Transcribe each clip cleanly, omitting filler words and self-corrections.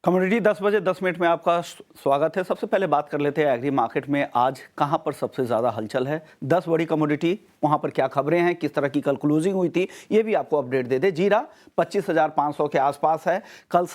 Community 10 बजे 10 minute में आपका स्वागत है। सबसे पहले बात कर लेते हैं एग्री मार्केट में आज कहां पर सबसे ज़्यादा हलचल है। 10 बड़ी कमोडिटी, वहां पर क्या खबरें हैं, किस तरह की कल क्लोजिंग हुई थी, ये भी आपको अपडेट दे दे। जीरा 25,500 के आसपास है। कल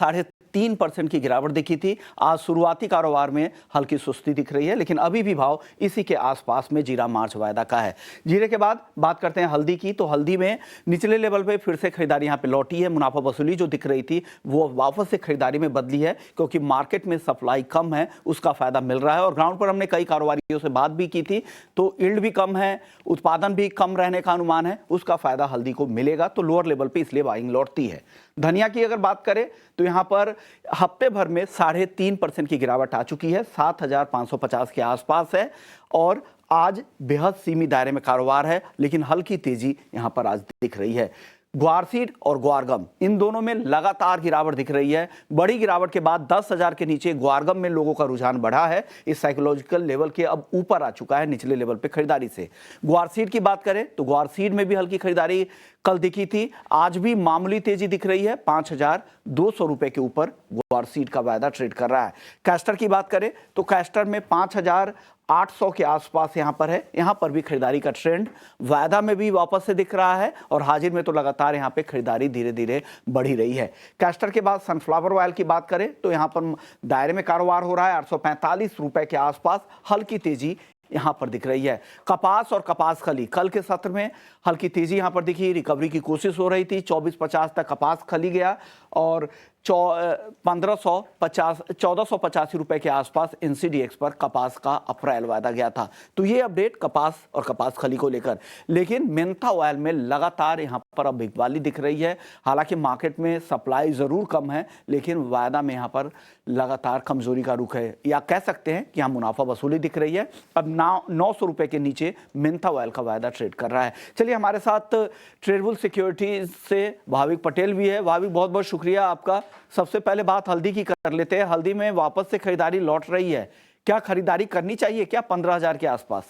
3.5% की गिरावट दिखी थी। आज शुरुआती कारोबार में हल्की सुस्ती दिख रही है, लेकिन अभी भी भाव इसी के आसपास में जीरा मार्च वायदा का है। जीरे के बाद बात करते हैं हल्दी की, तो हल्दी में निचले लेवल पे फिर से खरीदारी यहाँ पे लौटी है। मुनाफा वसूली जो दिख रही थी वो वापस से खरीदारी में बदली है, क्योंकि मार्केट में सप्लाई कम है, उसका फायदा मिल रहा है। और ग्राउंड पर हमने कई कारोबारियों से बात भी की थी, तो यील्ड भी कम है, उत्पादन भी कम रहने का अनुमान है, उसका फायदा हल्दी को मिलेगा, तो लोअर लेवल पे इसलिए बाइंग लौटती है। धनिया की अगर बात करें तो यहां पर हफ्ते भर में 3.5% की गिरावट आ चुकी है, 7,550 के आसपास है। और आज बेहद सीमित दायरे में कारोबार है, लेकिन हल्की तेजी यहां पर आज दिख रही है। ग्वारसीड और ग्वारगम, इन दोनों में लगातार गिरावट दिख रही है। बड़ी गिरावट के बाद 10,000 के नीचे ग्वारगम में लोगों का रुझान बढ़ा है। इस साइकोलॉजिकल लेवल के अब ऊपर आ चुका है निचले लेवल पे खरीदारी से। ग्वारसीड की बात करें तो ग्वारसीड में भी हल्की खरीदारी कल दिखी थी, आज भी मामूली तेजी दिख रही है। 5,200 रुपए के ऊपर ग्वारसीड का वायदा ट्रेड कर रहा है। कैस्टर की बात करें तो कैस्टर में 5,800 के आसपास यहां पर है। यहां पर भी खरीदारी का ट्रेंड वायदा में भी वापस से दिख रहा है, और हाजिर में तो लगातार यहां पे खरीदारी धीरे धीरे बढ़ी रही है। कैस्टर के बाद सनफ्लावर ऑयल की बात करें तो यहां पर दायरे में कारोबार हो रहा है। 845 रुपए के आसपास हल्की तेजी यहां पर दिख रही है। कपास और कपास खली, कल के सत्र में हल्की तेजी यहां पर दिखी, रिकवरी की कोशिश हो रही थी। 2450 तक कपास खली गया और 1485 रुपए के आसपास एनसीडीएक्स पर कपास का अप्रैल वायदा गया था। तो ये अपडेट कपास और कपास खली को लेकर। लेकिन मेंथा ऑयल में लगातार यहां पर अब बिकवाली दिख रही है। हालांकि मार्केट में सप्लाई जरूर कम है, लेकिन वायदा में यहां पर लगातार कमजोरी का रुख है, या कह सकते हैं कि यहां मुनाफा वसूली दिख रही है। अब 900 रुपए के नीचे मेंथा ऑयल का वायदा ट्रेड कर रहा है। चलिए, हमारे साथ ट्रेडबुल सिक्योरिटीज से भाविक पटेल भी है। भाविक, बहुत बहुत शुक्रिया आपका। सबसे पहले बात हल्दी की कर लेते हैं। हल्दी में वापस से खरीदारी लौट रही है, क्या खरीदारी करनी चाहिए क्या 15,000 के आसपास?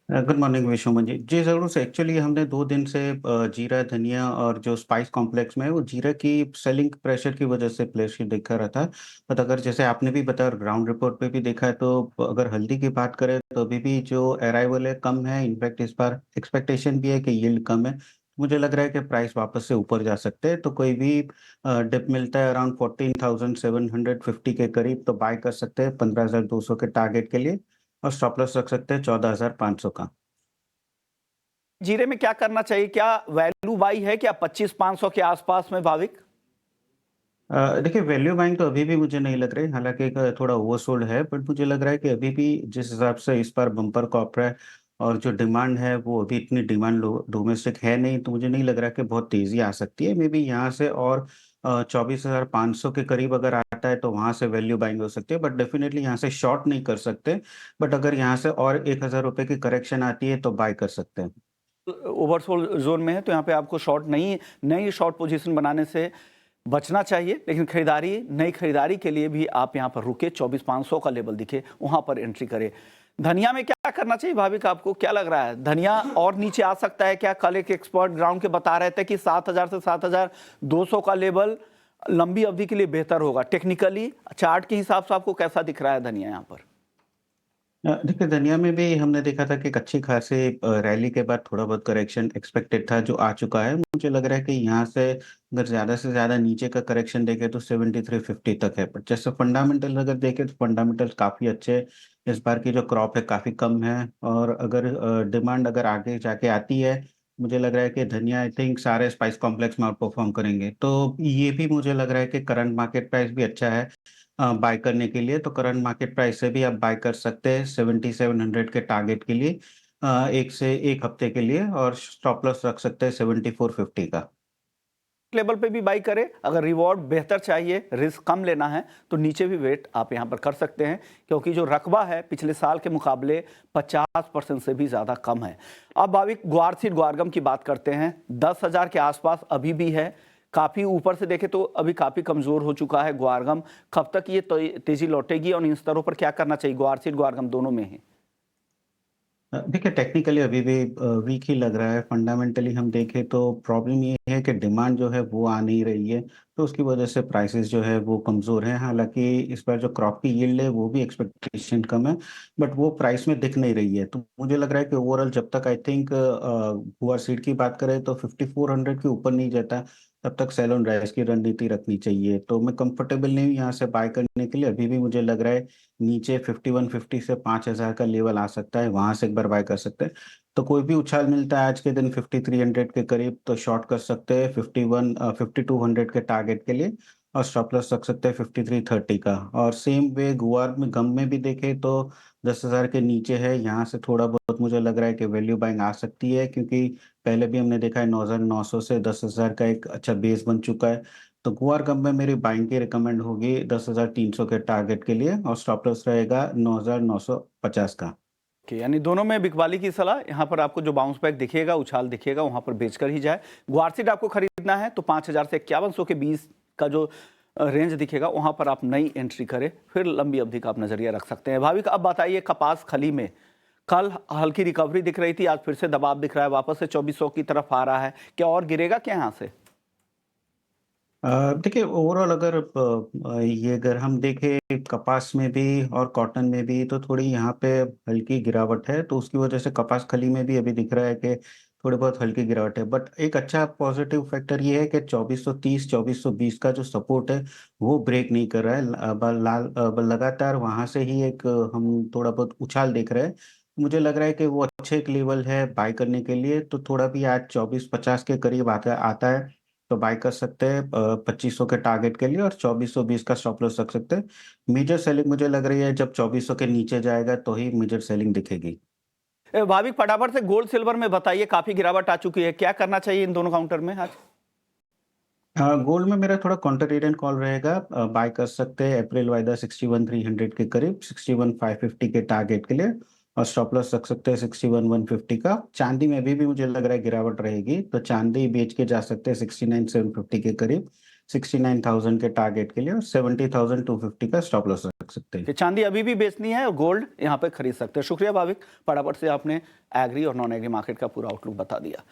गुड मॉर्निंग विशुमन जी। जी ज़रूर से एक्चुअली हमने 2 दिन से जीरा, धनिया और जो स्पाइस कॉम्प्लेक्स में है वो जीरा की सेलिंग प्रेशर की वजह से प्रेशर दिखा रहा था। बट अगर जैसे आपने भी बताया और ग्राउंड रिपोर्ट पे भी देखा है, तो अगर हल्दी की बात करें तो अभी भी जो अराइवल है कम है। इनफैक्ट इस बार एक्सपेक्टेशन भी है कि यील्ड कम है। मुझे लग रहा है कि प्राइस वापस से ऊपर जा सकते हैं, तो कोई भी डिप मिलता है अराउंड 14,750 के करीब तो बाय कर सकते हैं 15,200 के टारगेट के लिए, और स्टॉप लॉस रख सकते हैं 14,500 का। जीरे में क्या करना चाहिए, क्या वैल्यू बाई है क्या 25,500 के आसपास में भाविक? देखिए, वैल्यू बाइंग तो अभी भी मुझे नहीं लग रही, हालाँकि एक थोड़ा ओवरसोल्ड है, बट मुझे लग रहा है कि अभी भी जिस हिसाब से इस बार बम्पर क्रॉप है और जो डिमांड है वो अभी इतनी डिमांड डोमेस्टिक है नहीं, तो मुझे नहीं लग रहा कि बहुत तेज़ी आ सकती है। मेबी यहाँ से और 24,500 के करीब अगर आता है तो वहाँ से वैल्यू बाइंग हो सकती है, बट डेफिनिटली यहाँ से शॉर्ट नहीं कर सकते। बट अगर यहाँ से और 1,000 रुपए की करेक्शन आती है तो बाय कर सकते हैं। ओवरसोल्ड जोन में है, तो यहाँ पे आपको शॉर्ट नहीं, नई शॉर्ट पोजीशन बनाने से बचना चाहिए। लेकिन खरीदारी, नई खरीदारी के लिए भी आप यहाँ पर रुके, 24,500 का लेवल दिखे वहां पर एंट्री करें। धनिया में क्या करना चाहिए भाविक, आपको क्या लग रहा है, धनिया और नीचे आ सकता है क्या? कल एक एक्सपर्ट ग्राउंड के बता रहे थे कि 7,000 से 7,200 का लेवल लंबी अवधि के लिए बेहतर होगा। टेक्निकली चार्ट के हिसाब से आपको कैसा दिख रहा है धनिया यहाँ पर? देखिए, धनिया में भी हमने देखा था कि एक अच्छी खासी रैली के बाद थोड़ा बहुत करेक्शन एक्सपेक्टेड था, जो आ चुका है। मुझे लग रहा है कि यहाँ से अगर ज़्यादा से ज़्यादा नीचे का करेक्शन देखें तो 7350 तक है। बट जैसे फंडामेंटल अगर देखें तो फंडामेंटल्स काफ़ी अच्छे हैं। इस बार की जो क्रॉप है काफ़ी कम है, और अगर डिमांड अगर आगे जाके आती है, मुझे लग रहा है कि धनिया आई थिंक सारे स्पाइस कॉम्प्लेक्स में आउट परफॉर्म करेंगे। तो ये भी मुझे लग रहा है कि करंट मार्केट प्राइस भी अच्छा है बाय करने के लिए। तो करंट मार्केट प्राइस से भी आप बाय कर सकते हैं 7700 के टारगेट के लिए, 1 से 1 हफ्ते के लिए, और स्टॉप लॉस रख सकते हैं 7450 का। लेवल पे भी बाई करें। अगर रिवॉर्ड बेहतर चाहिए, रिस्क कम लेना है, तो नीचे भी वेट आप यहां पर कर सकते हैं, क्योंकि जो रकबा है पिछले साल के मुकाबले 50% से भी ज्यादा कम है। अब भाविक ग्वारसीड ग्वारगम की बात करते हैं। 10,000 के आसपास अभी भी है, काफी ऊपर से देखे तो अभी काफी कमजोर हो चुका है ग्वारगम। कब तक ये तेजी लौटेगी और इन स्तरों पर क्या करना चाहिए, ग्वारसीड ग्वारगम दोनों में है? देखिए टेक्निकली अभी भी वीक ही लग रहा है। फंडामेंटली हम देखें तो प्रॉब्लम ये है कि डिमांड जो है वो आ नहीं रही है, तो उसकी वजह से प्राइसेस जो है वो कमज़ोर हैं। हालाँकि इस बार जो क्रॉप की यील्ड है वो भी एक्सपेक्टेशन कम है, बट वो प्राइस में दिख नहीं रही है। तो मुझे लग रहा है कि ओवरऑल जब तक आई थिंक पुअर सीड की बात करें तो 5400 के ऊपर नहीं जाता, तब तक सेल ऑन राइज की रणनीति रखनी चाहिए। तो मैं कंफर्टेबल नहीं हूँ यहाँ से बाय करने के लिए। अभी भी मुझे लग रहा है नीचे 5150 से 5000 का लेवल आ सकता है, वहाँ से एक बार बाय कर सकते हैं। तो कोई भी उछाल मिलता है आज के दिन 5300 के करीब तो शॉर्ट कर सकते हैं 5200 के टारगेट के लिए, और स्टॉप लॉस रख सकते हैं 5330 का। और सेम वे गुआर में गम में भी देखें तो 10,000 के नीचे है, यहाँ से थोड़ा बहुत मुझे लग रहा है कि वैल्यू बाइंग आ सकती है, क्योंकि पहले भी हमने देखा है 9,900 से 10,000 का एक अच्छा बेस बन चुका है। तो गुआर गम में मेरी बाइंग की रिकमेंड होगी 10,300 के टारगेट के लिए, और स्टॉप लॉस रहेगा 9,950 का। कि यानी दोनों में बिकवाली की सलाह। यहाँ पर आपको जो बाउंस बैक दिखेगा, उछाल दिखेगा, वहाँ पर बेचकर ही जाए। ग्वारसीड आपको खरीदना है तो 5,000 से 5100 के बीच का जो रेंज दिखेगा वहाँ पर आप नई एंट्री करें, फिर लंबी अवधि का आप नजरिया रख सकते हैं। भाविक अब बताइए, कपास खली में कल हल्की रिकवरी दिख रही थी, आज फिर से दबाव दिख रहा है, वापस से 2400 की तरफ आ रहा है, क्या और गिरेगा क्या यहाँ से? देखिए ओवरऑल अगर ये अगर हम देखें कपास में भी और कॉटन में भी तो थोड़ी यहाँ पे हल्की गिरावट है, तो उसकी वजह से कपास खली में भी अभी दिख रहा है कि थोड़ी बहुत हल्की गिरावट है। बट एक अच्छा पॉजिटिव फैक्टर ये है कि 2430 2420 का जो सपोर्ट है वो ब्रेक नहीं कर रहा है। लगातार वहां से ही एक हम थोड़ा बहुत उछाल देख रहे हैं। मुझे लग रहा है कि वो अच्छे एक लेवल है बाय करने के लिए। तो थोड़ा भी आज 2450 के करीब आता आता है तो बाय कर सकते हैं 2500 के टारगेट के लिए, और 2420 का स्टॉप लॉस रख सकते हैं। मेजर सेलिंग मुझे लग रही है जब 2400 के नीचे जाएगा तो ही मेजर सेलिंग दिखेगी। भाविक फटाफट से गोल्ड सिल्वर में बताइए, काफी गिरावट आ चुकी है, क्या करना चाहिए इन दोनों काउंटर में आज? गोल्ड में मेरा थोड़ा कॉन्ट्रेरियन कॉल रहेगा। बाय कर सकते हैं अप्रैल वायदा 61,300 के करीब, 61,550 के टारगेट के लिए, और स्टॉप लॉस रख सकते हैं 61,150 का। चांदी में भी मुझे लग रहा है गिरावट रहेगी, तो चांदी बेच के जा सकते हैं 69,750 के करीब, 69,000 के टारगेट के लिए, और 70,250 का स्टॉप लॉस रख सकते हैं। कि चांदी अभी भी बेचनी है और गोल्ड यहाँ पे खरीद सकते हैं। शुक्रिया भाविक, फटाफट से आपने एग्री और नॉन एग्री मार्केट का पूरा आउटलुक बता दिया।